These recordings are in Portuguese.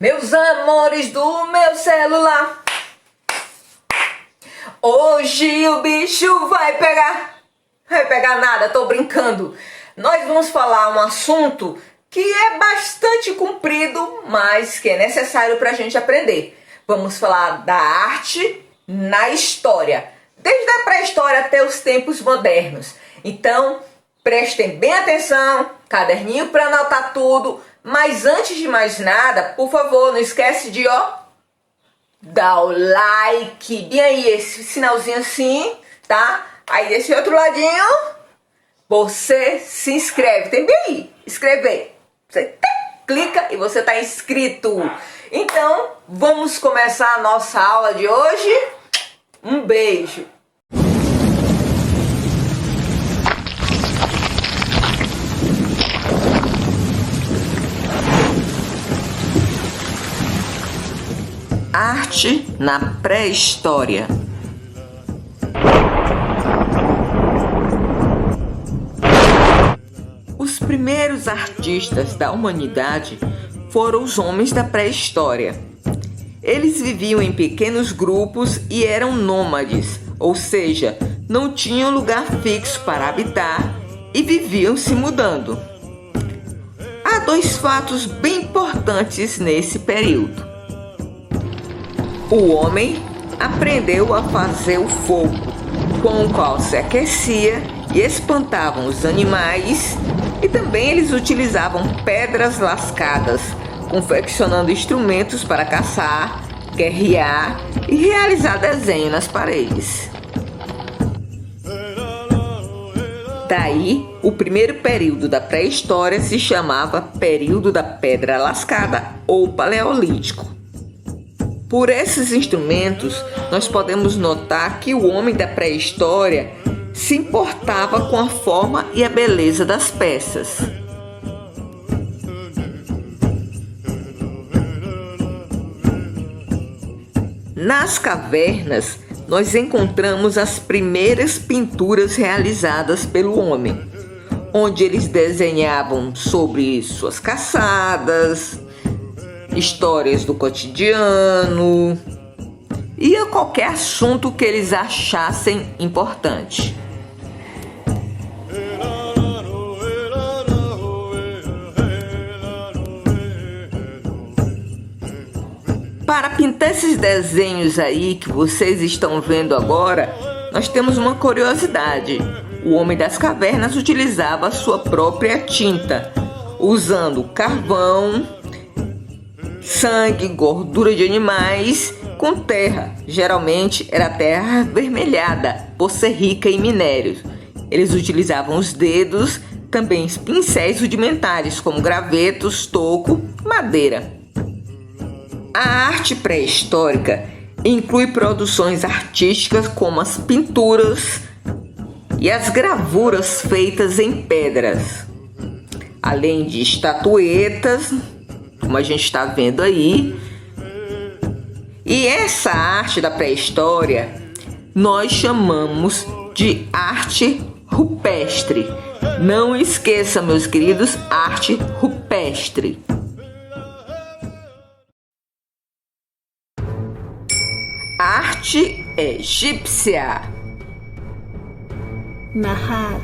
Meus amores do meu celular, hoje o bicho vai pegar. Vai pegar nada, tô brincando. Nós vamos falar um assunto que é bastante comprido, mas que é necessário pra gente aprender. Vamos falar da arte na história, desde a pré-história até os tempos modernos. Então, prestem bem atenção, caderninho para anotar tudo. Mas antes de mais nada, por favor, não esquece de dar o like. E aí, esse sinalzinho assim, tá? Aí desse outro ladinho, você se inscreve. Tem bem aí, inscrever. Você clica e você tá inscrito. Então, vamos começar a nossa aula de hoje. Um beijo. Arte na pré-história. Os primeiros artistas da humanidade foram os homens da pré-história. Eles viviam em pequenos grupos e eram nômades, ou seja, não tinham lugar fixo para habitar e viviam se mudando. Há dois fatos bem importantes nesse período. O homem aprendeu a fazer o fogo, com o qual se aquecia e espantavam os animais, e também eles utilizavam pedras lascadas, confeccionando instrumentos para caçar, guerrear e realizar desenho nas paredes. Daí, o primeiro período da pré-história se chamava período da pedra lascada ou paleolítico. Por esses instrumentos, nós podemos notar que o homem da pré-história se importava com a forma e a beleza das peças. Nas cavernas, nós encontramos as primeiras pinturas realizadas pelo homem, onde eles desenhavam sobre suas caçadas, histórias do cotidiano e a qualquer assunto que eles achassem importante. Para pintar esses desenhos aí que vocês estão vendo agora, nós temos uma curiosidade. O homem das cavernas utilizava a sua própria tinta, usando carvão, sangue, gordura de animais com terra. Geralmente era terra avermelhada por ser rica em minérios. Eles utilizavam os dedos, também pincéis rudimentares como gravetos, toco, madeira. A arte pré-histórica inclui produções artísticas como as pinturas e as gravuras feitas em pedras, além de estatuetas, como a gente está vendo aí. E essa arte da pré-história nós chamamos de arte rupestre. Não esqueça, meus queridos, arte rupestre. Arte egípcia. Nahat.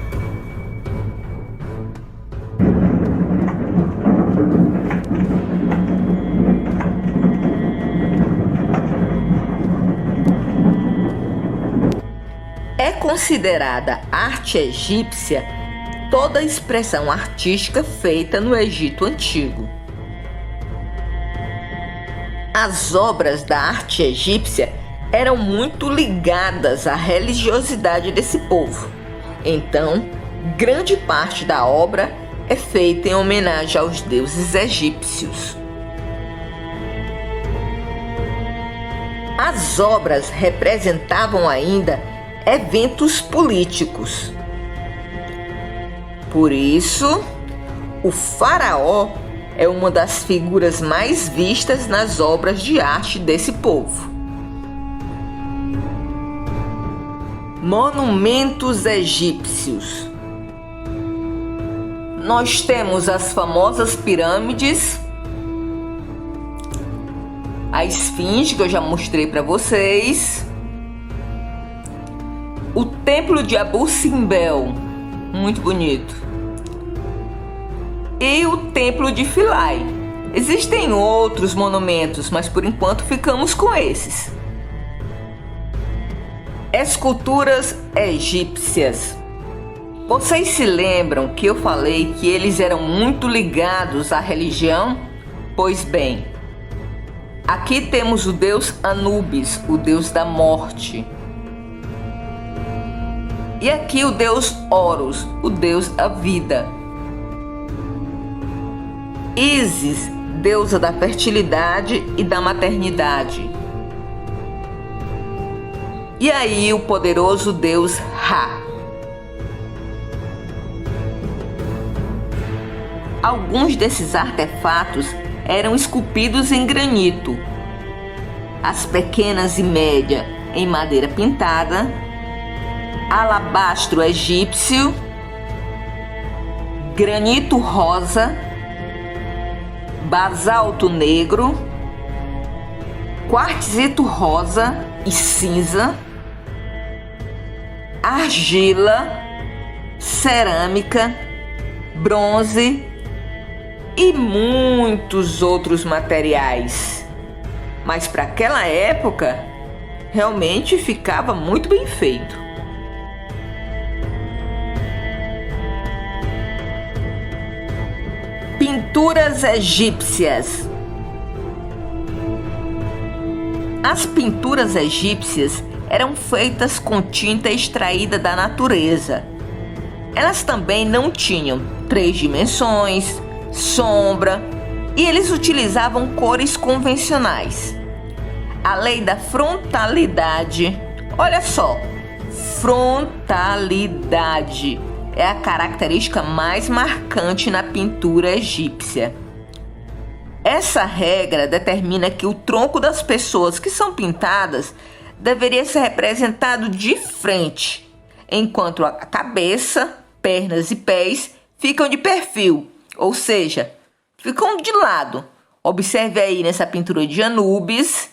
É considerada arte egípcia toda a expressão artística feita no Egito Antigo. As obras da arte egípcia eram muito ligadas à religiosidade desse povo. Então, grande parte da obra é feita em homenagem aos deuses egípcios. As obras representavam ainda eventos políticos. Por isso, o faraó é uma das figuras mais vistas nas obras de arte desse povo. Monumentos egípcios. Nós temos as famosas pirâmides, a esfinge que eu já mostrei para vocês, o templo de Abu Simbel, muito bonito, e o templo de Philae. Existem outros monumentos, mas por enquanto ficamos com esses. Esculturas egípcias. Vocês se lembram que eu falei que eles eram muito ligados à religião? Pois bem, aqui temos o deus Anubis, o deus da morte. E aqui o deus Horus, o deus da vida. Ísis, deusa da fertilidade e da maternidade. E aí o poderoso deus Ra. Alguns desses artefatos eram esculpidos em granito, as pequenas e média em madeira pintada, alabastro egípcio, granito rosa, basalto negro, quartzito rosa e cinza, argila, cerâmica, bronze e muitos outros materiais. Mas para aquela época, realmente ficava muito bem feito. Pinturas egípcias. As pinturas egípcias eram feitas com tinta extraída da natureza. Elas também não tinham 3 dimensões, sombra, e eles utilizavam cores convencionais. A lei da frontalidade, olha só, frontalidade é a característica mais marcante na pintura egípcia. Essa regra determina que o tronco das pessoas que são pintadas deveria ser representado de frente, enquanto a cabeça, pernas e pés ficam de perfil, ou seja, ficam de lado. Observe aí nessa pintura de Anubis,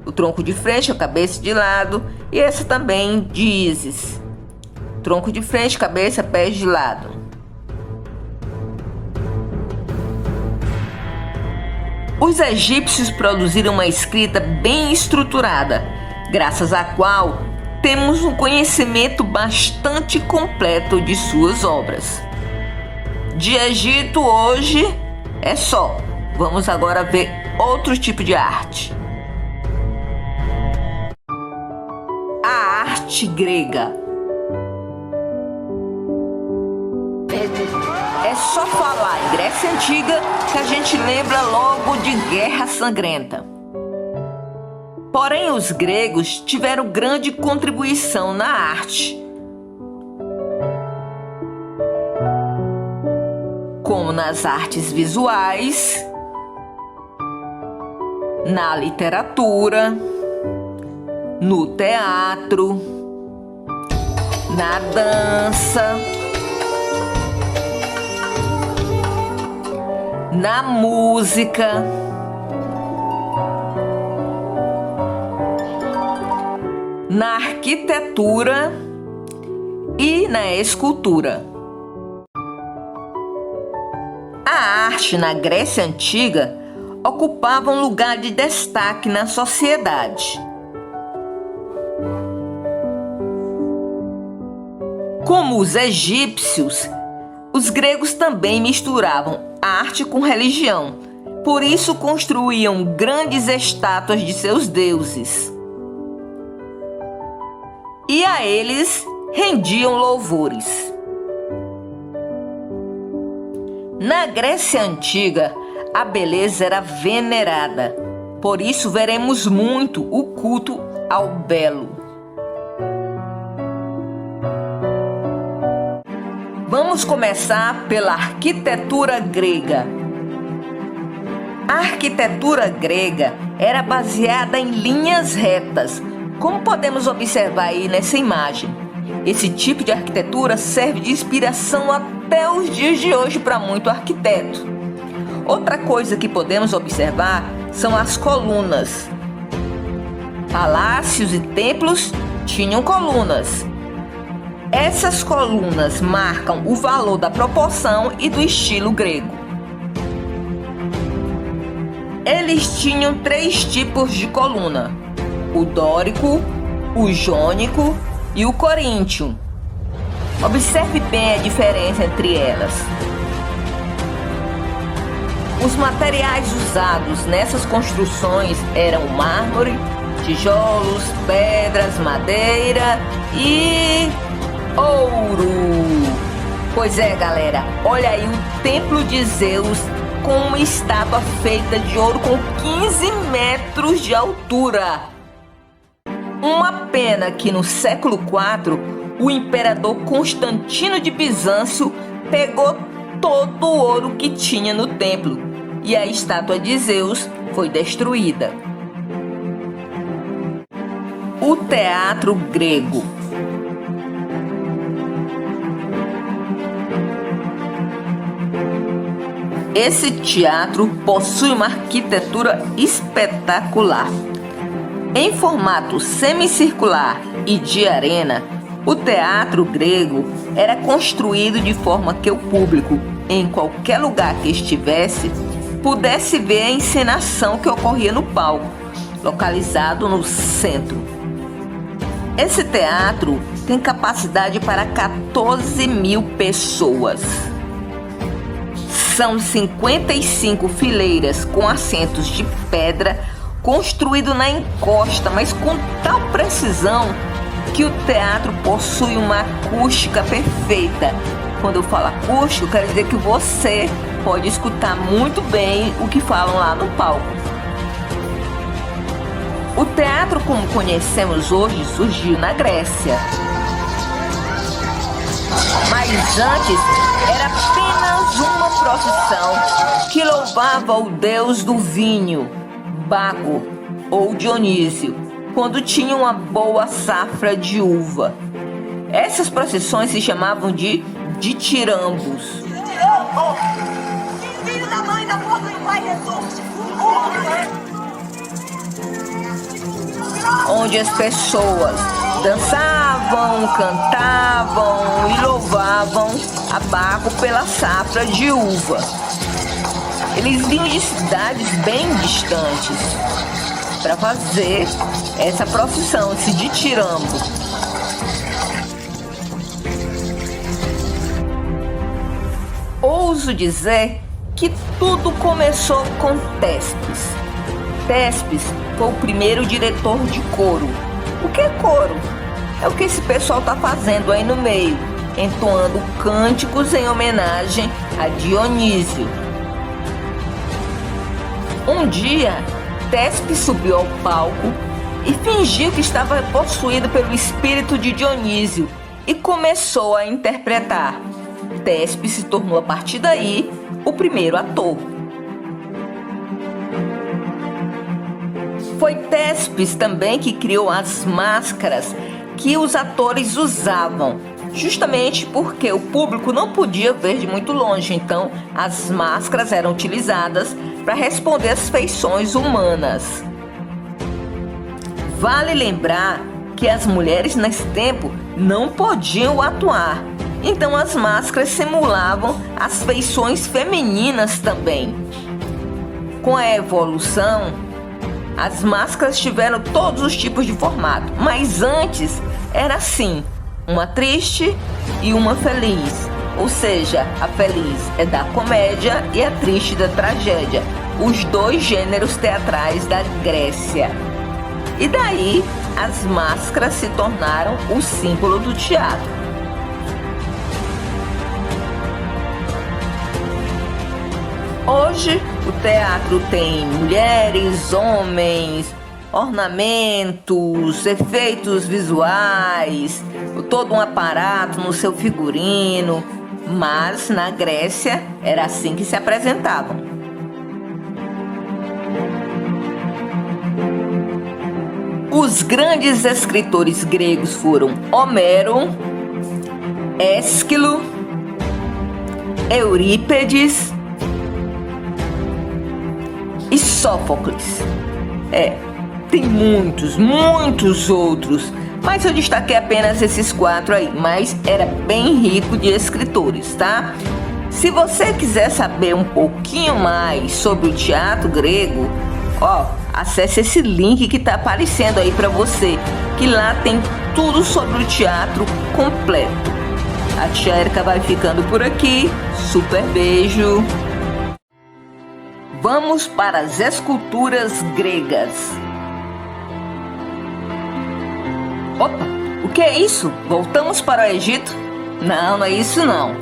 o tronco de frente, a cabeça de lado, e essa também de Ísis, tronco de frente, cabeça, pés de lado. Os egípcios produziram uma escrita bem estruturada, graças à qual temos um conhecimento bastante completo de suas obras. De Egito hoje é só. Vamos agora ver outro tipo de arte. A arte grega. É só falar em Grécia Antiga que a gente lembra logo de guerra sangrenta. Porém, os gregos tiveram grande contribuição na arte, como nas artes visuais, na literatura, no teatro, na dança, na música, na arquitetura e na escultura. A arte na Grécia Antiga ocupava um lugar de destaque na sociedade. Como os egípcios, os gregos também misturavam arte com religião, por isso construíam grandes estátuas de seus deuses. E a eles rendiam louvores. Na Grécia Antiga, a beleza era venerada, por isso veremos muito o culto ao belo. Vamos começar pela arquitetura grega. A arquitetura grega era baseada em linhas retas, como podemos observar aí nessa imagem. Esse tipo de arquitetura serve de inspiração até os dias de hoje para muito arquiteto. Outra coisa que podemos observar são as colunas. Palácios e templos tinham colunas. Essas colunas marcam o valor da proporção e do estilo grego. Eles tinham 3 tipos de coluna: o dórico, o jônico e o coríntio. Observe bem a diferença entre elas. Os materiais usados nessas construções eram mármore, tijolos, pedras, madeira e ouro. Pois é, galera, olha aí o Templo de Zeus com uma estátua feita de ouro com 15 metros de altura. Uma pena que no século IV, o imperador Constantino de Bizâncio pegou todo o ouro que tinha no templo e a estátua de Zeus foi destruída. O teatro grego. Esse teatro possui uma arquitetura espetacular. Em formato semicircular e de arena, o teatro grego era construído de forma que o público, em qualquer lugar que estivesse, pudesse ver a encenação que ocorria no palco, localizado no centro. Esse teatro tem capacidade para 14.000 pessoas. São 55 fileiras com assentos de pedra construído na encosta, mas com tal precisão que o teatro possui uma acústica perfeita. Quando eu falo acústico, eu quero dizer que você pode escutar muito bem o que falam lá no palco. O teatro como conhecemos hoje surgiu na Grécia. Mas antes era apenas uma procissão que louvava o deus do vinho, Baco ou Dionísio, quando tinha uma boa safra de uva. Essas procissões se chamavam de ditirambos. Filho da mãe da porra do pai Jesus! Onde as pessoas dançavam, cantavam e louvavam a Baco pela safra de uva. Eles vinham de cidades bem distantes para fazer essa procissão, esse ditirambo. Ouso dizer que tudo começou com Téspis. Téspis foi o primeiro diretor de coro. O que é coro? É o que esse pessoal está fazendo aí no meio, entoando cânticos em homenagem a Dionísio. Um dia, Téspis subiu ao palco e fingiu que estava possuído pelo espírito de Dionísio e começou a interpretar. Téspis se tornou, a partir daí, o primeiro ator. Foi Téspis também que criou as máscaras que os atores usavam, justamente porque o público não podia ver de muito longe, então as máscaras eram utilizadas para responder às feições humanas. Vale lembrar que as mulheres nesse tempo não podiam atuar, então as máscaras simulavam as feições femininas também. Com a evolução, as máscaras tiveram todos os tipos de formato, mas antes era assim, uma triste e uma feliz. Ou seja, a feliz é da comédia e a triste da tragédia, os dois gêneros teatrais da Grécia. E daí as máscaras se tornaram o símbolo do teatro. Hoje o teatro tem mulheres, homens, ornamentos, efeitos visuais, todo um aparato no seu figurino, mas na Grécia era assim que se apresentavam. Os grandes escritores gregos foram Homero, Ésquilo, Eurípedes e Sófocles. Tem muitos outros, mas eu destaquei apenas esses 4 aí, mas era bem rico de escritores, tá? Se você quiser saber um pouquinho mais sobre o teatro grego, acesse esse link que tá aparecendo aí para você, que lá tem tudo sobre o teatro completo. A tia Erika vai ficando por aqui, super beijo! Vamos para as esculturas gregas. Opa, o que é isso? Voltamos para o Egito? Não é isso não.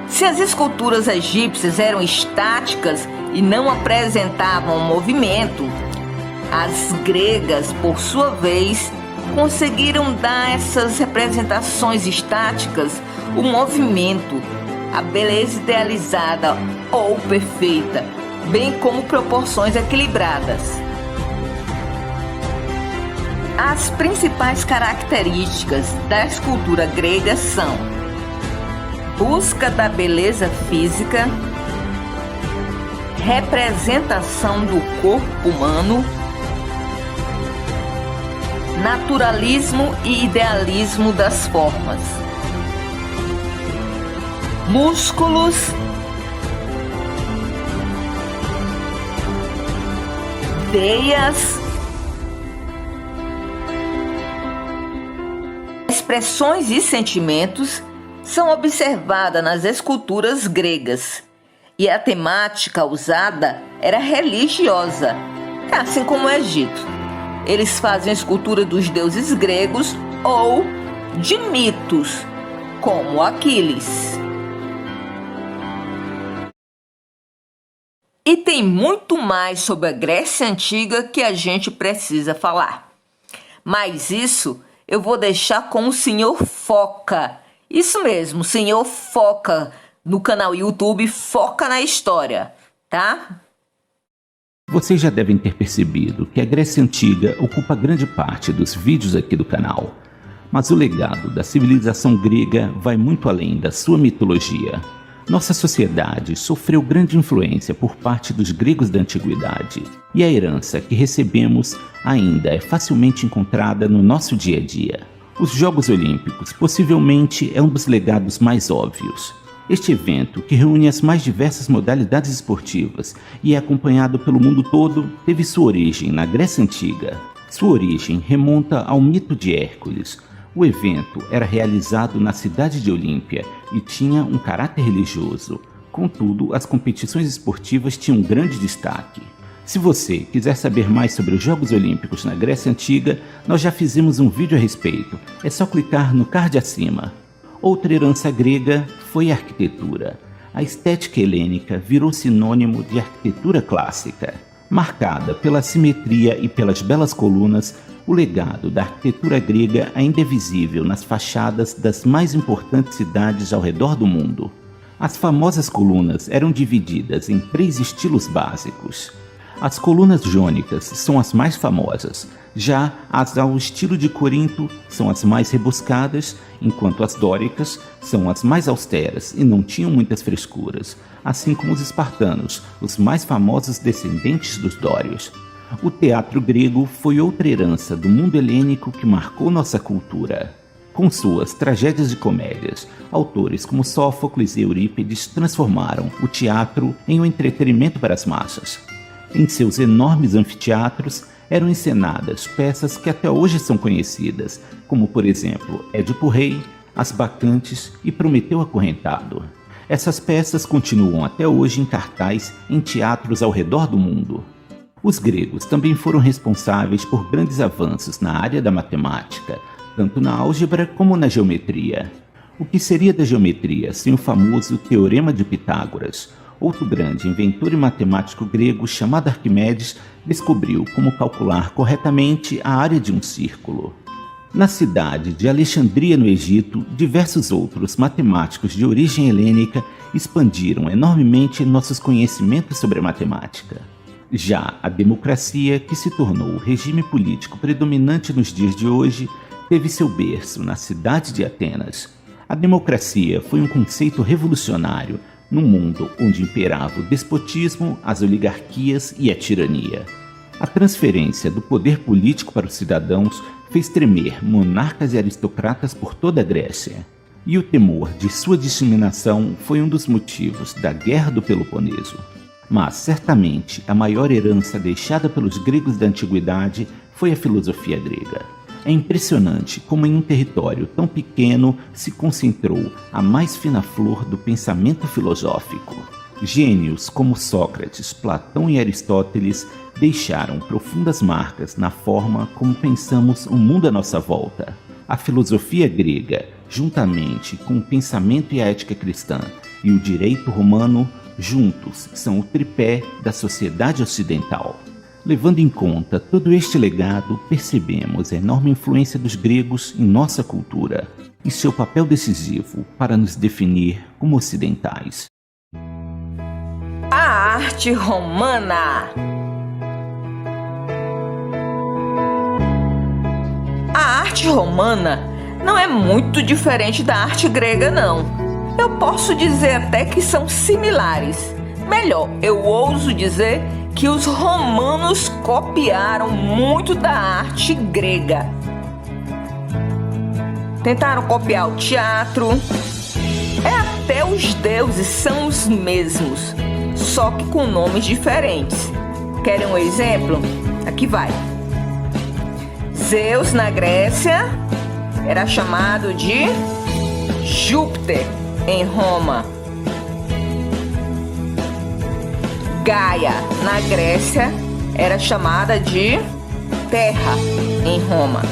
Se as esculturas egípcias eram estáticas e não apresentavam movimento, as gregas, por sua vez, conseguiram dar a essas representações estáticas o movimento, a beleza idealizada ou perfeita, bem como proporções equilibradas. As principais características da escultura grega são: busca da beleza física, representação do corpo humano, naturalismo e idealismo das formas, músculos, veias, expressões e sentimentos são observadas nas esculturas gregas, e a temática usada era religiosa, assim como o Egito. Eles fazem a escultura dos deuses gregos ou de mitos, como Aquiles. E tem muito mais sobre a Grécia Antiga que a gente precisa falar. Mas isso eu vou deixar com o Sr. Foca. Isso mesmo, o Sr. Foca, no canal YouTube Foca na História, tá? Vocês já devem ter percebido que a Grécia Antiga ocupa grande parte dos vídeos aqui do canal. Mas o legado da civilização grega vai muito além da sua mitologia. Nossa sociedade sofreu grande influência por parte dos gregos da antiguidade, e a herança que recebemos ainda é facilmente encontrada no nosso dia a dia. Os Jogos Olímpicos possivelmente é um dos legados mais óbvios. Este evento, que reúne as mais diversas modalidades esportivas e é acompanhado pelo mundo todo, teve sua origem na Grécia Antiga. Sua origem remonta ao mito de Hércules. O evento era realizado na cidade de Olímpia e tinha um caráter religioso. Contudo, as competições esportivas tinham um grande destaque. Se você quiser saber mais sobre os Jogos Olímpicos na Grécia Antiga, nós já fizemos um vídeo a respeito. É só clicar no card acima. Outra herança grega foi a arquitetura. A estética helênica virou sinônimo de arquitetura clássica. Marcada pela simetria e pelas belas colunas, o legado da arquitetura grega ainda é visível nas fachadas das mais importantes cidades ao redor do mundo. As famosas colunas eram divididas em 3 estilos básicos. As colunas jônicas são as mais famosas, já as ao estilo de Corinto são as mais rebuscadas, enquanto as dóricas são as mais austeras e não tinham muitas frescuras, assim como os espartanos, os mais famosos descendentes dos dórios. O teatro grego foi outra herança do mundo helênico que marcou nossa cultura. Com suas tragédias e comédias, autores como Sófocles e Eurípides transformaram o teatro em um entretenimento para as massas. Em seus enormes anfiteatros eram encenadas peças que até hoje são conhecidas, como por exemplo Édipo Rei, As Bacantes e Prometeu Acorrentado. Essas peças continuam até hoje em cartaz em teatros ao redor do mundo. Os gregos também foram responsáveis por grandes avanços na área da matemática, tanto na álgebra como na geometria. O que seria da geometria sem o famoso Teorema de Pitágoras? Outro grande inventor e matemático grego chamado Arquimedes descobriu como calcular corretamente a área de um círculo. Na cidade de Alexandria, no Egito, diversos outros matemáticos de origem helênica expandiram enormemente nossos conhecimentos sobre a matemática. Já a democracia, que se tornou o regime político predominante nos dias de hoje, teve seu berço na cidade de Atenas. A democracia foi um conceito revolucionário, num mundo onde imperava o despotismo, as oligarquias e a tirania. A transferência do poder político para os cidadãos fez tremer monarcas e aristocratas por toda a Grécia. E o temor de sua disseminação foi um dos motivos da Guerra do Peloponeso. Mas, certamente, a maior herança deixada pelos gregos da antiguidade foi a filosofia grega. É impressionante como em um território tão pequeno se concentrou a mais fina flor do pensamento filosófico. Gênios como Sócrates, Platão e Aristóteles deixaram profundas marcas na forma como pensamos o mundo à nossa volta. A filosofia grega, juntamente com o pensamento e a ética cristã e o direito romano, juntos são o tripé da sociedade ocidental. Levando em conta todo este legado, percebemos a enorme influência dos gregos em nossa cultura e seu papel decisivo para nos definir como ocidentais. A arte romana. A arte romana não é muito diferente da arte grega, não. Eu posso dizer até que são similares. Melhor, eu ouso dizer que os romanos copiaram muito da arte grega. Tentaram copiar o teatro. Até os deuses são os mesmos, só que com nomes diferentes. Querem um exemplo? Aqui vai. Zeus, na Grécia, era chamado de Júpiter, em Roma. Gaia, na Grécia, era chamada de Terra, em Roma.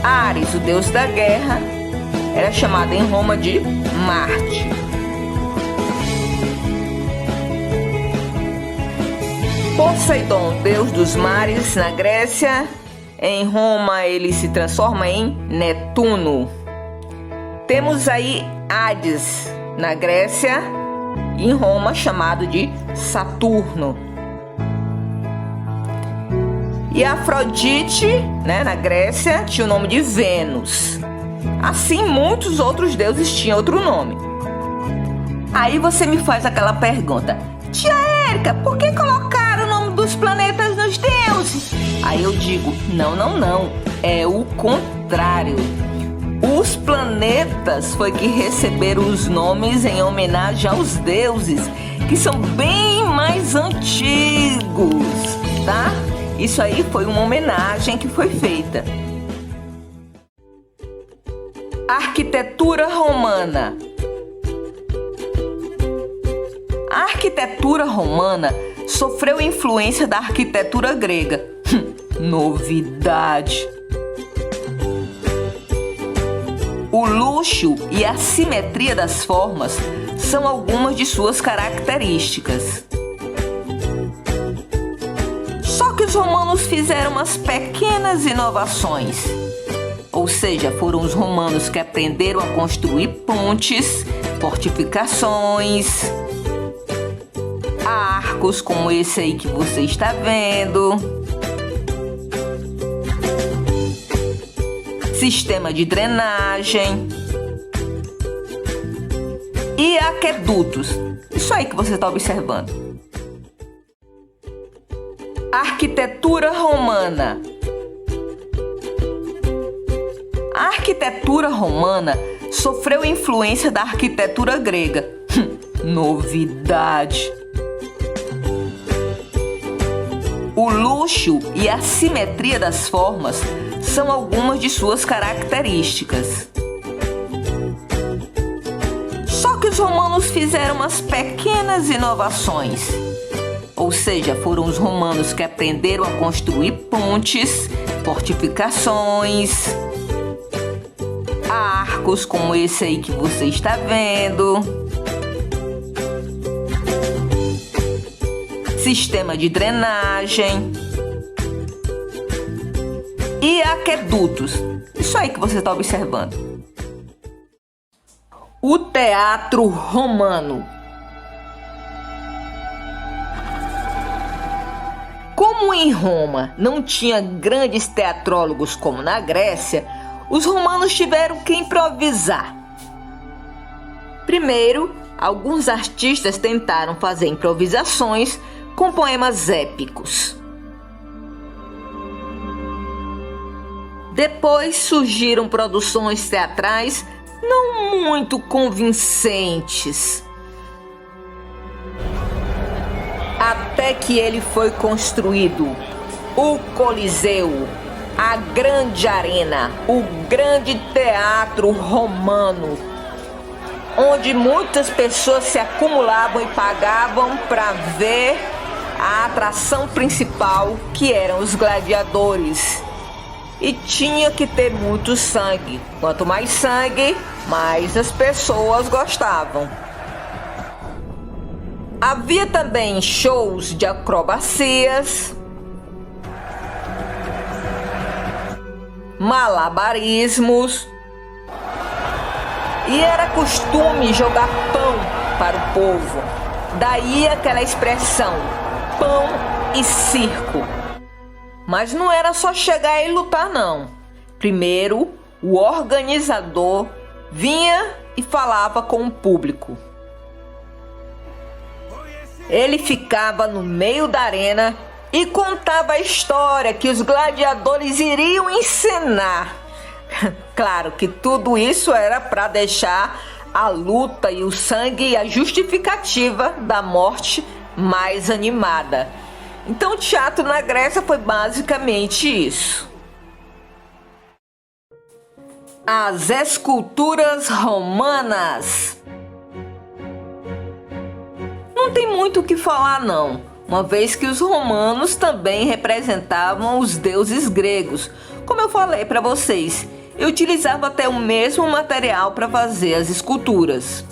Ares, o deus da guerra, era chamado em Roma de Marte. Poseidon, deus dos mares, na Grécia, em Roma ele se transforma em Netuno. Temos aí Hades, na Grécia, e em Roma chamado de Saturno. E Afrodite, na Grécia, tinha o nome de Vênus. Assim, muitos outros deuses tinham outro nome. Aí você me faz aquela pergunta: Tia Érica, por que colocaram o nome dos planetas nos deuses? Aí eu digo, não, é o contrário. Os planetas foi que receberam os nomes em homenagem aos deuses, que são bem mais antigos, tá? Isso aí foi uma homenagem que foi feita. Arquitetura romana. A arquitetura romana sofreu influência da arquitetura grega. Novidade! O luxo e a simetria das formas são algumas de suas características. Só que os romanos fizeram umas pequenas inovações. Ou seja, foram os romanos que aprenderam a construir pontes, fortificações, arcos como esse aí que você está vendo, sistema de drenagem e aquedutos. Isso aí que você está observando. Arquitetura romana. A arquitetura romana sofreu influência da arquitetura grega. Novidade! O luxo e a simetria das formas são algumas de suas características. Só que os romanos fizeram umas pequenas inovações. Ou seja, foram os romanos que aprenderam a construir pontes, fortificações, arcos como esse aí que você está vendo, sistema de drenagem e aquedutos. Isso aí que você está observando. O teatro romano. Como em Roma não tinha grandes teatrólogos como na Grécia, os romanos tiveram que improvisar. Primeiro, alguns artistas tentaram fazer improvisações com poemas épicos. Depois surgiram produções teatrais não muito convincentes. Até que ele foi construído o Coliseu, a grande arena, o grande teatro romano, onde muitas pessoas se acumulavam e pagavam para ver a atração principal, que eram os gladiadores. E tinha que ter muito sangue. Quanto mais sangue, mais as pessoas gostavam. Havia também shows de acrobacias, malabarismos, e era costume jogar pão para o povo. Daí aquela expressão, pão e circo. Mas não era só chegar e lutar, não. Primeiro, o organizador vinha e falava com o público. Ele ficava no meio da arena e contava a história que os gladiadores iriam encenar. Claro que tudo isso era para deixar a luta e o sangue e a justificativa da morte mais animada. Então o teatro na Grécia foi basicamente isso. As esculturas romanas. Não tem muito o que falar não, uma vez que os romanos também representavam os deuses gregos. Como eu falei para vocês, eu utilizava até o mesmo material para fazer as esculturas.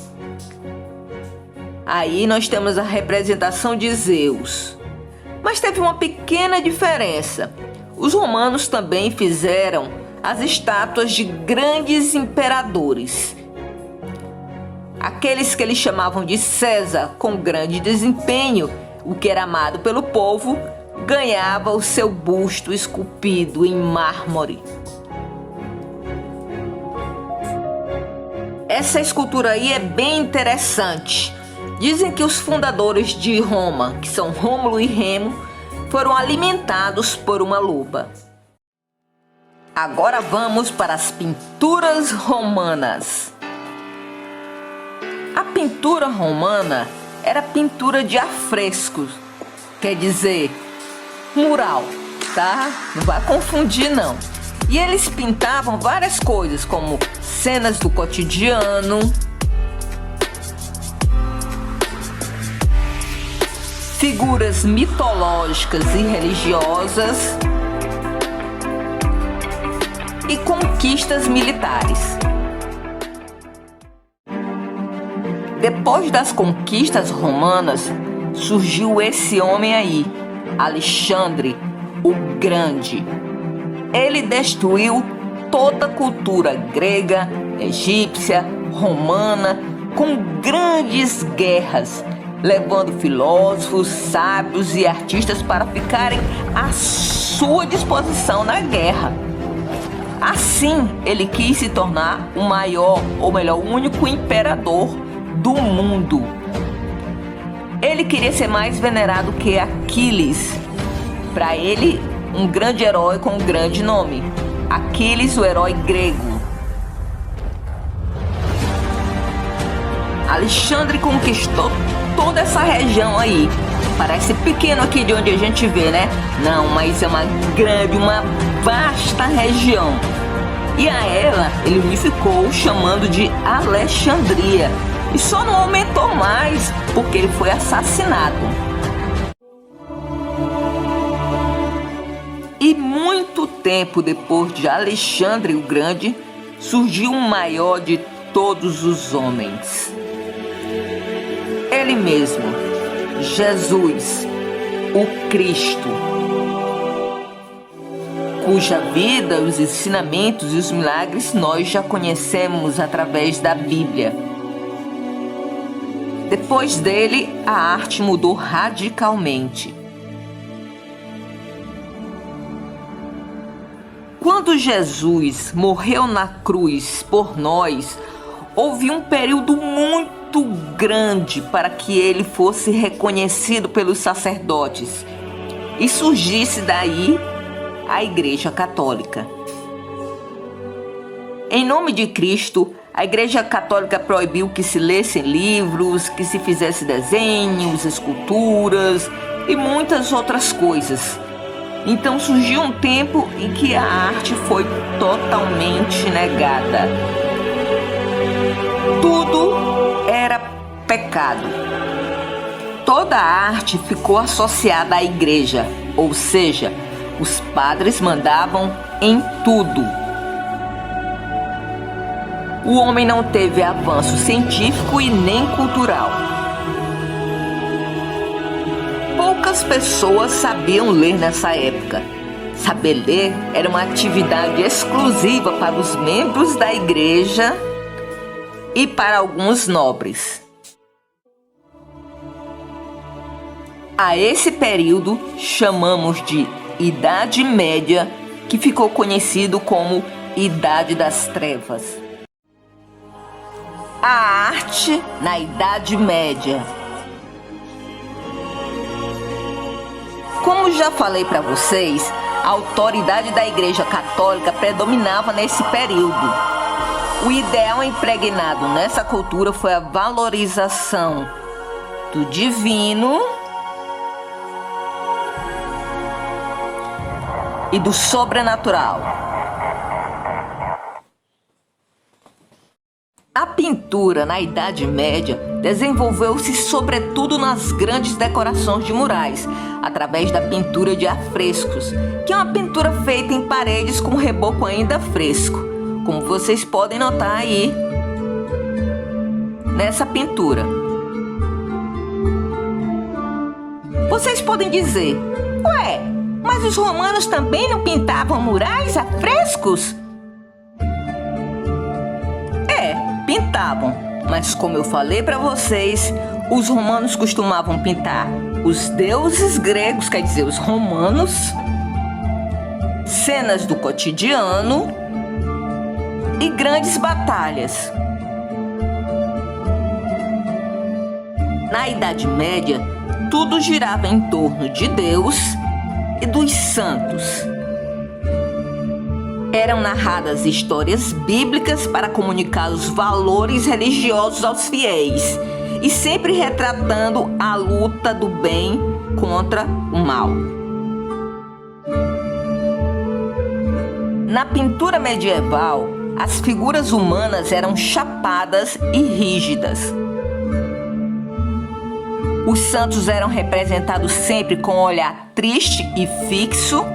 Aí nós temos a representação de Zeus. Mas teve uma pequena diferença. Os romanos também fizeram as estátuas de grandes imperadores. Aqueles que eles chamavam de César, com grande desempenho, o que era amado pelo povo, ganhava o seu busto esculpido em mármore. Essa escultura aí é bem interessante. Dizem que os fundadores de Roma, que são Rômulo e Remo, foram alimentados por uma loba. Agora vamos para as pinturas romanas. A pintura romana era pintura de afrescos, quer dizer, mural, tá? Não vai confundir não. E eles pintavam várias coisas, como cenas do cotidiano, figuras mitológicas e religiosas e conquistas militares. Depois das conquistas romanas, surgiu esse homem aí, Alexandre o Grande. Ele destruiu toda a cultura grega, egípcia, romana, com grandes guerras, levando filósofos, sábios e artistas para ficarem à sua disposição na guerra. Assim, ele quis se tornar o maior, ou melhor, o único imperador do mundo. Ele queria ser mais venerado que Aquiles. Para ele, um grande herói com um grande nome. Aquiles, o herói grego. Alexandre conquistou toda essa região aí. Parece pequeno aqui de onde a gente vê, né? Não, mas é uma grande, uma vasta região. E a ela ele unificou chamando de Alexandria. E só não aumentou mais porque ele foi assassinado. E muito tempo depois de Alexandre o Grande, surgiu o maior de todos os homens. Ele mesmo, Jesus, o Cristo, cuja vida, os ensinamentos e os milagres nós já conhecemos através da Bíblia. Depois dele, a arte mudou radicalmente. Quando Jesus morreu na cruz por nós, houve um período muito grande para que ele fosse reconhecido pelos sacerdotes e surgisse daí a Igreja Católica. Em nome de Cristo, a Igreja Católica proibiu que se lessem livros, que se fizesse desenhos, esculturas e muitas outras coisas. Então surgiu um tempo em que a arte foi totalmente negada. Tudo era pecado. Toda a arte ficou associada à igreja, ou seja, os padres mandavam em tudo. O homem não teve avanço científico e nem cultural. Poucas pessoas sabiam ler nessa época. Saber ler era uma atividade exclusiva para os membros da igreja e para alguns nobres. A esse período chamamos de Idade Média, que ficou conhecido como Idade das Trevas. A arte na Idade Média. Como já falei para vocês, a autoridade da Igreja Católica predominava nesse período. O ideal impregnado nessa cultura foi a valorização do divino e do sobrenatural. A pintura na Idade Média desenvolveu-se sobretudo nas grandes decorações de murais, através da pintura de afrescos, que é uma pintura feita em paredes com reboco ainda fresco, como vocês podem notar aí nessa pintura. Vocês podem dizer: ué, mas os romanos também não pintavam murais a frescos? Pintavam, mas como eu falei para vocês, os romanos costumavam pintar os deuses gregos, quer dizer, os romanos, cenas do cotidiano e grandes batalhas. Na Idade Média, tudo girava em torno de Deus e dos santos. Eram narradas histórias bíblicas para comunicar os valores religiosos aos fiéis e sempre retratando a luta do bem contra o mal. Na pintura medieval, as figuras humanas eram chapadas e rígidas. Os santos eram representados sempre com um olhar triste e fixo,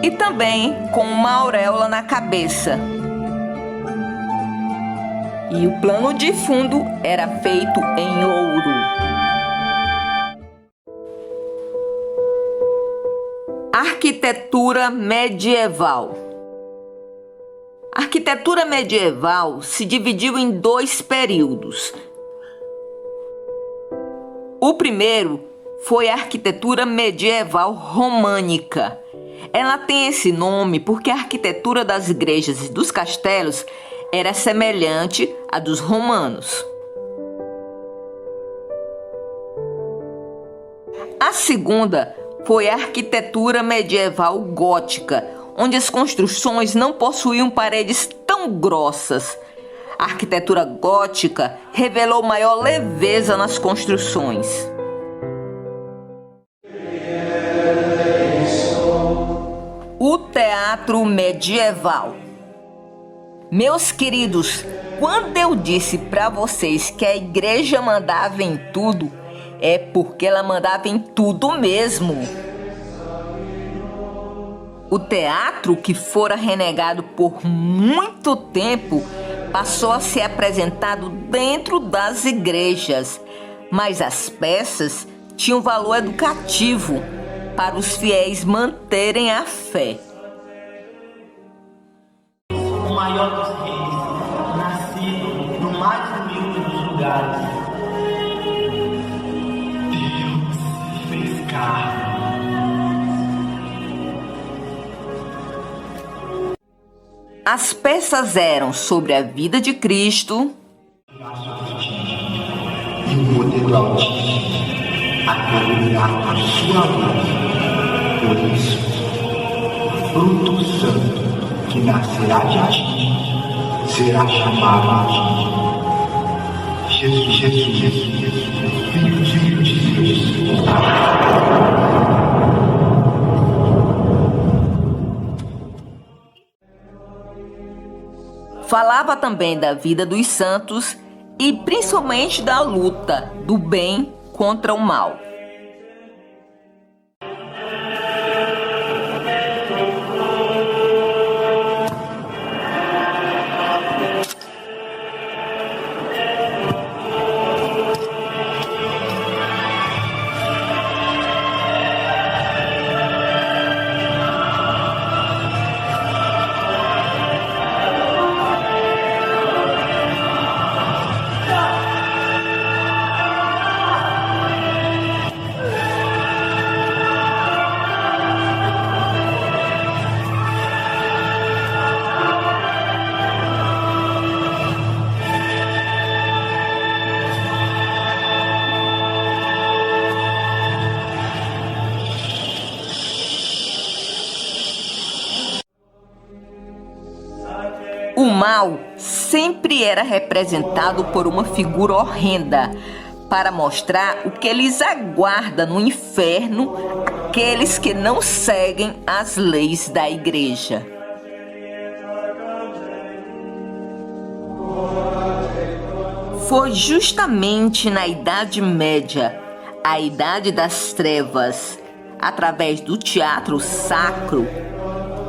e também com uma auréola na cabeça. E o plano de fundo era feito em ouro. Arquitetura medieval. A arquitetura medieval se dividiu em dois períodos. O primeiro foi a arquitetura medieval românica. Ela tem esse nome porque a arquitetura das igrejas e dos castelos era semelhante à dos romanos. A segunda foi a arquitetura medieval gótica, onde as construções não possuíam paredes tão grossas. A arquitetura gótica revelou maior leveza nas construções. O teatro medieval. Meus queridos, quando eu disse para vocês que a igreja mandava em tudo, é porque ela mandava em tudo mesmo. O teatro, que fora renegado por muito tempo, passou a ser apresentado dentro das igrejas, mas as peças tinham valor educativo para os fiéis manterem a fé. O maior dos reis, nascido no mais humilde dos lugares. Deus se fez carne. As peças eram sobre a vida de Cristo e o poder do Altíssimo até iluminar a sua luz. Por isso, o fruto santo que nascerá de ti será chamado de Jesus, Filho de Deus. falava também da vida dos santos e principalmente da luta do bem contra o mal. O mal sempre era representado por uma figura horrenda, para mostrar o que lhes aguarda no inferno aqueles que não seguem as leis da igreja. Foi justamente na Idade Média, a Idade das Trevas, através do teatro sacro,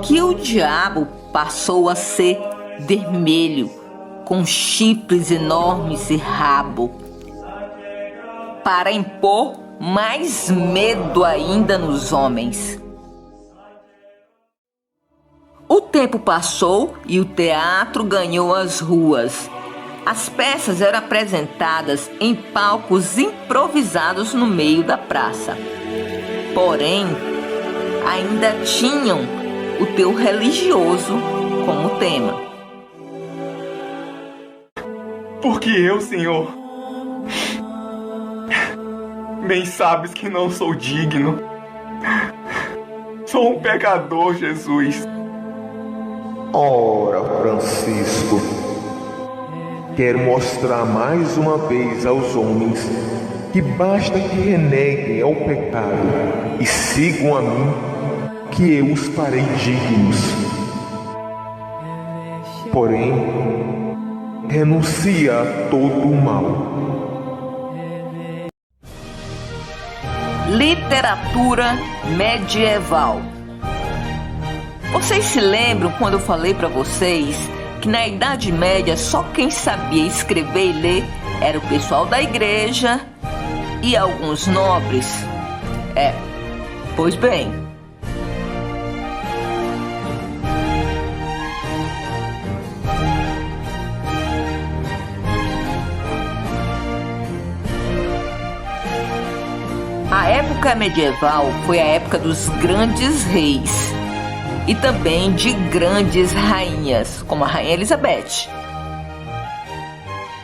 que o diabo passou a ser vermelho, com chifres enormes e rabo, para impor mais medo ainda nos homens. O tempo passou e o teatro ganhou as ruas. As peças eram apresentadas em palcos improvisados no meio da praça. Porém, ainda tinham o teu religioso como tema. Porque eu, Senhor, bem sabes que não sou digno. Sou um pecador, Jesus. Ora, Francisco, quero mostrar mais uma vez aos homens que basta que reneguem ao pecado e sigam a mim, que eu os farei dignos. Porém, renuncia a todo o mal. Literatura medieval. Vocês se lembram quando eu falei para vocês que na Idade Média só quem sabia escrever e ler era o pessoal da igreja e alguns nobres? Pois bem, a época medieval foi a época dos grandes reis e também de grandes rainhas, como a Rainha Elizabeth.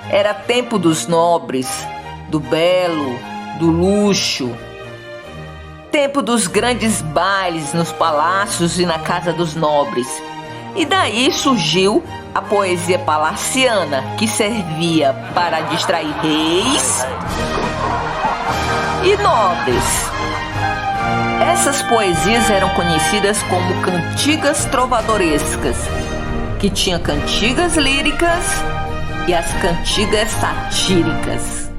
Era tempo dos nobres, do belo, do luxo, tempo dos grandes bailes nos palácios e na casa dos nobres. E daí surgiu a poesia palaciana, que servia para distrair reis e nobres. Essas poesias eram conhecidas como cantigas trovadorescas, que tinha cantigas líricas e as cantigas satíricas.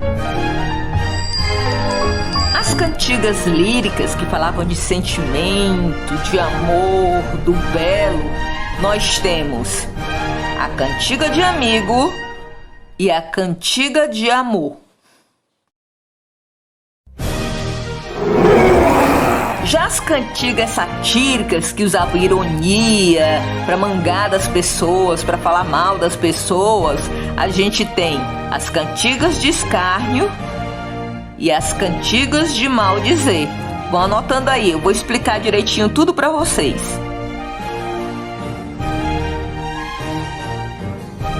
As cantigas líricas, que falavam de sentimento, de amor, do belo, nós temos a cantiga de amigo e a cantiga de amor. Já as cantigas satíricas, que usavam ironia para mangar das pessoas, para falar mal das pessoas, a gente tem as cantigas de escárnio e as cantigas de maldizer. Vão anotando aí, eu vou explicar direitinho tudo para vocês.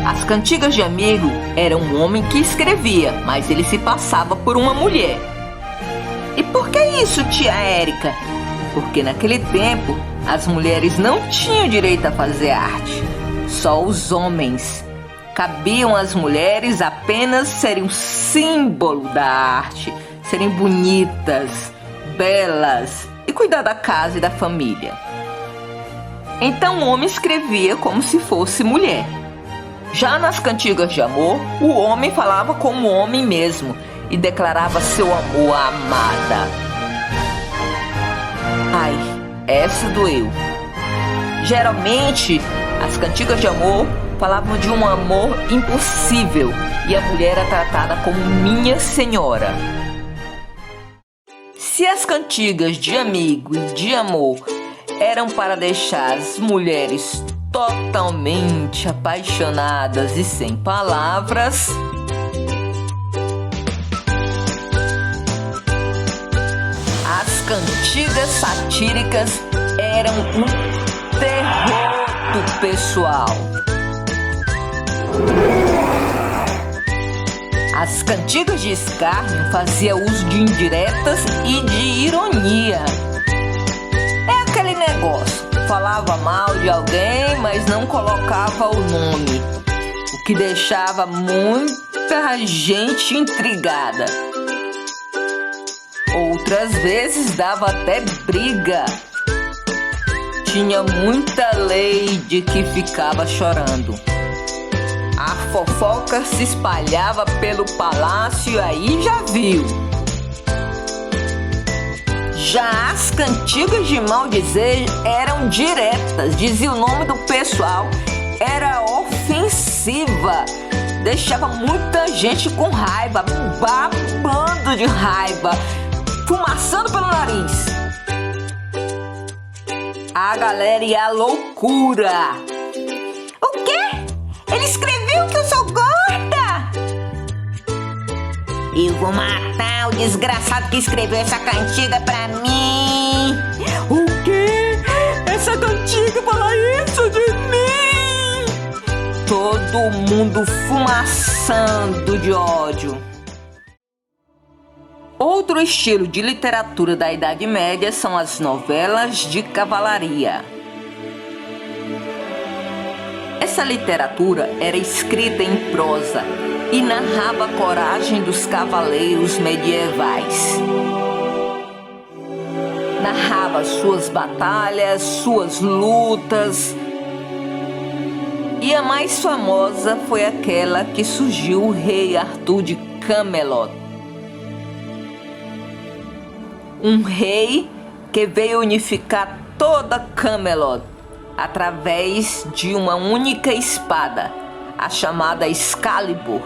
As cantigas de amigo eram um homem que escrevia, mas ele se passava por uma mulher. E por que isso, tia Érica? Porque naquele tempo as mulheres não tinham direito a fazer arte, só os homens. Cabiam às mulheres apenas serem um símbolo da arte, serem bonitas, belas e cuidar da casa e da família. Então o homem escrevia como se fosse mulher. Já nas cantigas de amor, o homem falava como homem mesmo e declarava seu amor à amada. Ai, essa doeu. Geralmente, as cantigas de amor falavam de um amor impossível e a mulher era tratada como minha senhora. Se as cantigas de amigo e de amor eram para deixar as mulheres totalmente apaixonadas e sem palavras, as cantigas satíricas eram um terror do pessoal. As cantigas de escárnio faziam uso de indiretas e de ironia. É aquele negócio, falava mal de alguém, mas não colocava o nome, o que deixava muita gente intrigada. Outras vezes dava até briga. Tinha muita lady que ficava chorando. A fofoca se espalhava pelo palácio e aí já viu. Já as cantigas de maldizer eram diretas, dizia o nome do pessoal, era ofensiva, deixava muita gente com raiva, babando de raiva, fumaçando pelo nariz. A galera ia à loucura. O quê? Ele escreveu que eu sou gorda? Eu vou matar o desgraçado que escreveu essa cantiga pra mim. O quê? Essa cantiga fala isso de mim? Todo mundo fumaçando de ódio. Outro estilo de literatura da Idade Média são as novelas de cavalaria. Essa literatura era escrita em prosa e narrava a coragem dos cavaleiros medievais. Narrava suas batalhas, suas lutas. E a mais famosa foi aquela que surgiu o rei Arthur de Camelot. Um rei que veio unificar toda Camelot através de uma única espada, a chamada Excalibur.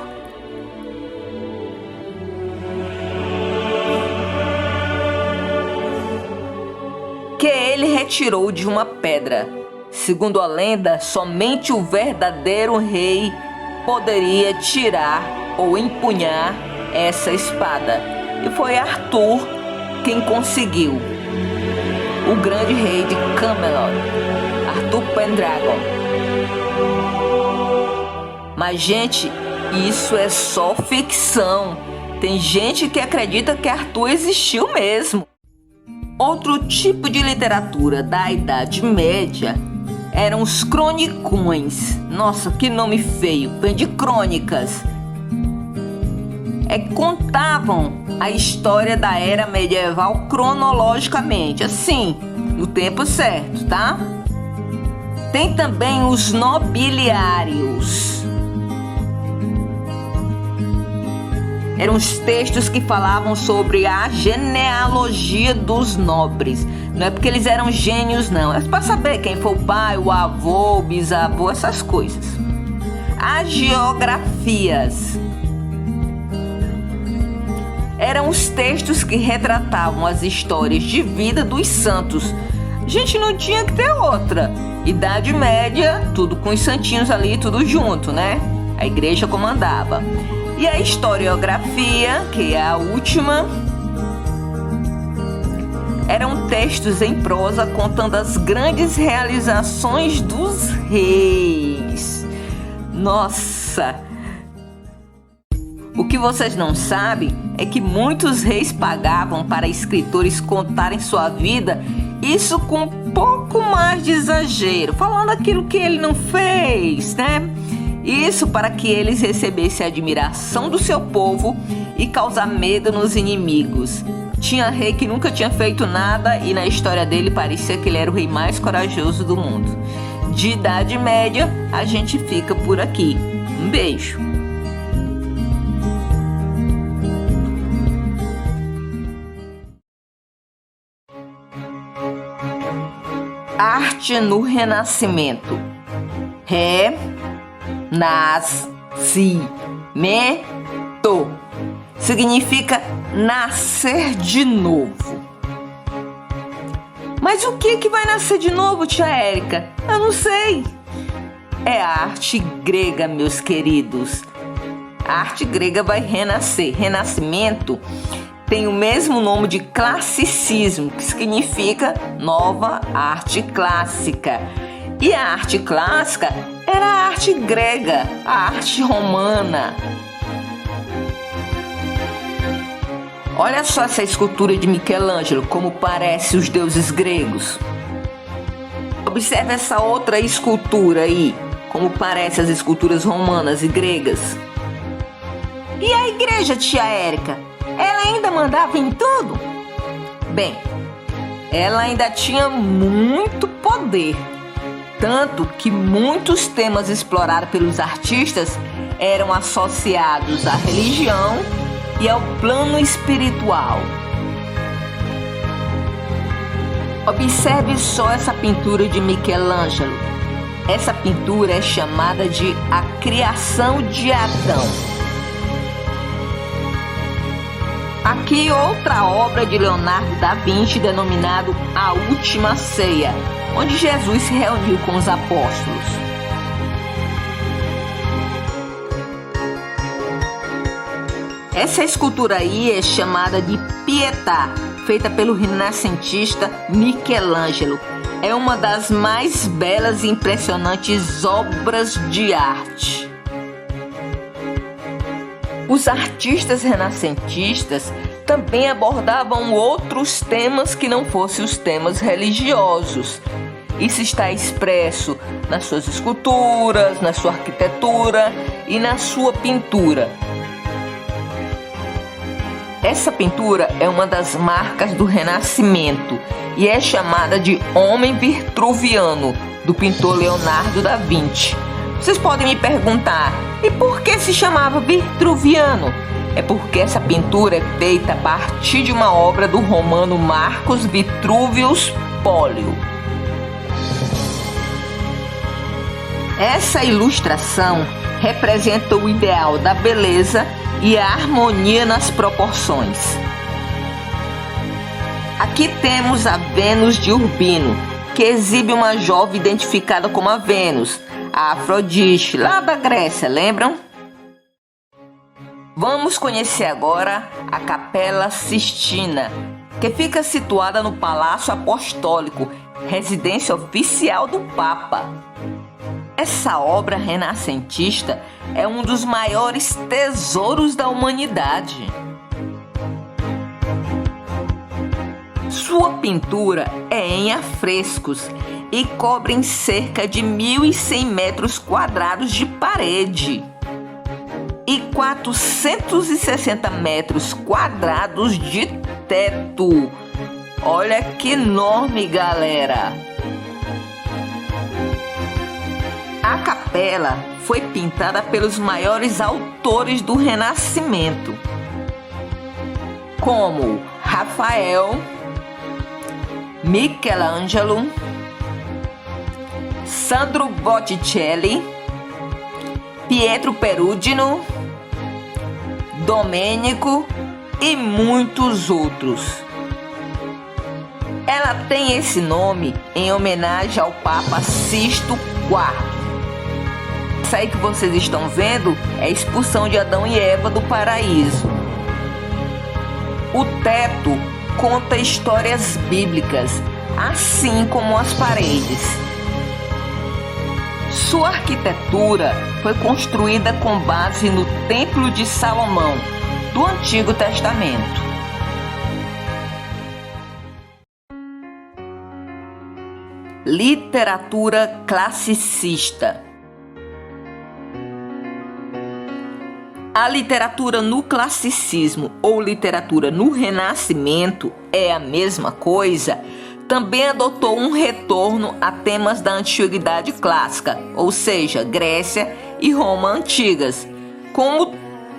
Que ele retirou de uma pedra. Segundo a lenda, somente o verdadeiro rei poderia tirar ou empunhar essa espada. E foi Arthur quem conseguiu. O grande rei de Camelot, Arthur Pendragon. Mas, gente, isso é só ficção. Tem gente que acredita que Arthur existiu mesmo. Outro tipo de literatura da Idade Média eram os cronicões. Nossa, que nome feio, vem de crônicas. Contavam a história da era medieval cronologicamente, assim, no tempo certo, tá? Tem também os nobiliários. Eram os textos que falavam sobre a genealogia dos nobres. Não é porque eles eram gênios, não. É para saber quem foi o pai, o avô, o bisavô, essas coisas. As geografias. Eram os textos que retratavam as histórias de vida dos santos. A gente não tinha que ter outra. Idade Média, tudo com os santinhos ali, tudo junto, né? A igreja comandava. E a historiografia, que é a última, eram textos em prosa contando as grandes realizações dos reis. Nossa! O que vocês não sabem é que muitos reis pagavam para escritores contarem sua vida, isso com um pouco mais de exagero, falando aquilo que ele não fez, né? Isso para que eles recebessem a admiração do seu povo e causar medo nos inimigos. Tinha rei que nunca tinha feito nada e na história dele parecia que ele era o rei mais corajoso do mundo. De Idade Média, a gente fica por aqui. Um beijo! Arte no Renascimento. Renascimento significa nascer de novo. Mas o que vai nascer de novo, tia Érica? Eu não sei. É a arte grega, meus queridos. A arte grega vai renascer. Renascimento tem o mesmo nome de classicismo, que significa nova arte clássica. E a arte clássica era a arte grega, a arte romana. Olha só essa escultura de Michelangelo, como parece os deuses gregos. Observe essa outra escultura aí, como parece as esculturas romanas e gregas. E a igreja, tia Érica? Ela ainda mandava em tudo? Bem, ela ainda tinha muito poder. Tanto que muitos temas explorados pelos artistas eram associados à religião e ao plano espiritual. Observe só essa pintura de Michelangelo. Essa pintura é chamada de A Criação de Adão. Aqui outra obra de Leonardo da Vinci denominado A Última Ceia, onde Jesus se reuniu com os apóstolos. Essa escultura aí é chamada de Pietà, feita pelo renascentista Michelangelo. É uma das mais belas e impressionantes obras de arte. Os artistas renascentistas também abordavam outros temas que não fossem os temas religiosos. Isso está expresso nas suas esculturas, na sua arquitetura e na sua pintura. Essa pintura é uma das marcas do Renascimento e é chamada de Homem Vitruviano, do pintor Leonardo da Vinci. Vocês podem me perguntar, e por que se chamava Vitruviano? É porque essa pintura é feita a partir de uma obra do romano Marcus Vitruvius Pollio. Essa ilustração representa o ideal da beleza e a harmonia nas proporções. Aqui temos a Vênus de Urbino, que exibe uma jovem identificada como a Vênus, a Afrodite, lá da Grécia, lembram? Vamos conhecer agora a Capela Sistina, que fica situada no Palácio Apostólico, residência oficial do Papa. Essa obra renascentista é um dos maiores tesouros da humanidade. Sua pintura é em afrescos e cobre cerca de 1.100 metros quadrados de parede e 460 metros quadrados de teto. Olha que enorme, galera! A capela foi pintada pelos maiores autores do Renascimento, como Rafael, Michelangelo, Sandro Botticelli, Pietro Perugino, Domênico e muitos outros. Ela tem esse nome em homenagem ao Papa Sisto IV. Isso aí que vocês estão vendo é a expulsão de Adão e Eva do paraíso. O teto conta histórias bíblicas, assim como as paredes. Sua arquitetura foi construída com base no Templo de Salomão, do Antigo Testamento. Literatura classicista. A literatura no classicismo ou literatura no Renascimento é a mesma coisa. Também adotou um retorno a temas da antiguidade clássica, ou seja, Grécia e Roma antigas. Como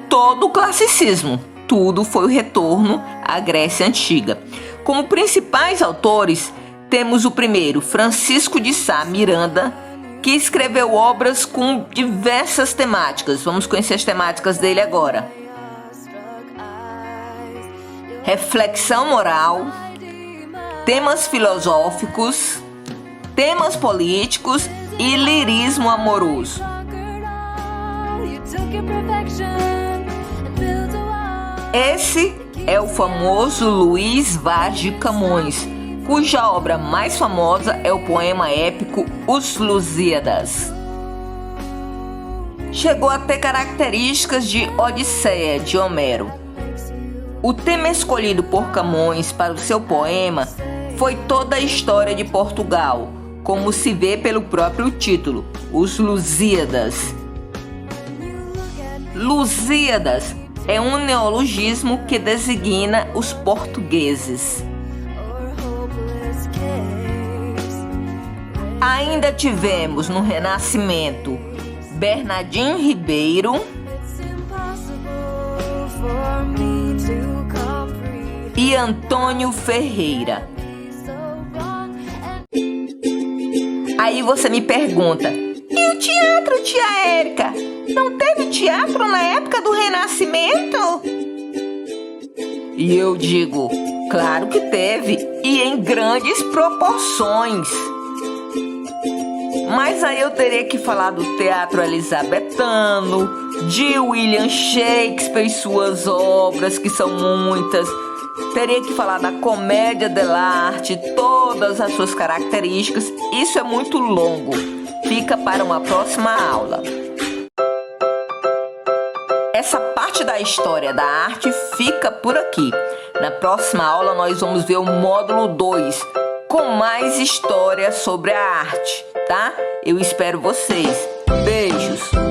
todo o classicismo, tudo foi o retorno à Grécia antiga. Como principais autores, temos o primeiro, Francisco de Sá Miranda, que escreveu obras com diversas temáticas. Vamos conhecer as temáticas dele agora. Reflexão moral, temas filosóficos, temas políticos e lirismo amoroso. Esse é o famoso Luís Vaz de Camões, cuja obra mais famosa é o poema épico Os Lusíadas. Chegou a ter características de Odisseia, de Homero. O tema escolhido por Camões para o seu poema foi toda a história de Portugal, como se vê pelo próprio título, Os Lusíadas. Lusíadas é um neologismo que designa os portugueses. Ainda tivemos no Renascimento Bernardino Ribeiro e Antônio Ferreira. Aí você me pergunta, e o teatro, tia Érica? Não teve teatro na época do Renascimento? E eu digo, claro que teve, e em grandes proporções. Mas aí eu teria que falar do teatro elizabetano, de William Shakespeare e suas obras, que são muitas. Teria que falar da comédia dell'arte, todas as suas características. Isso é muito longo. Fica para uma próxima aula. Essa parte da história da arte fica por aqui. Na próxima aula nós vamos ver o módulo 2, com mais história sobre a arte, tá? Eu espero vocês. Beijos!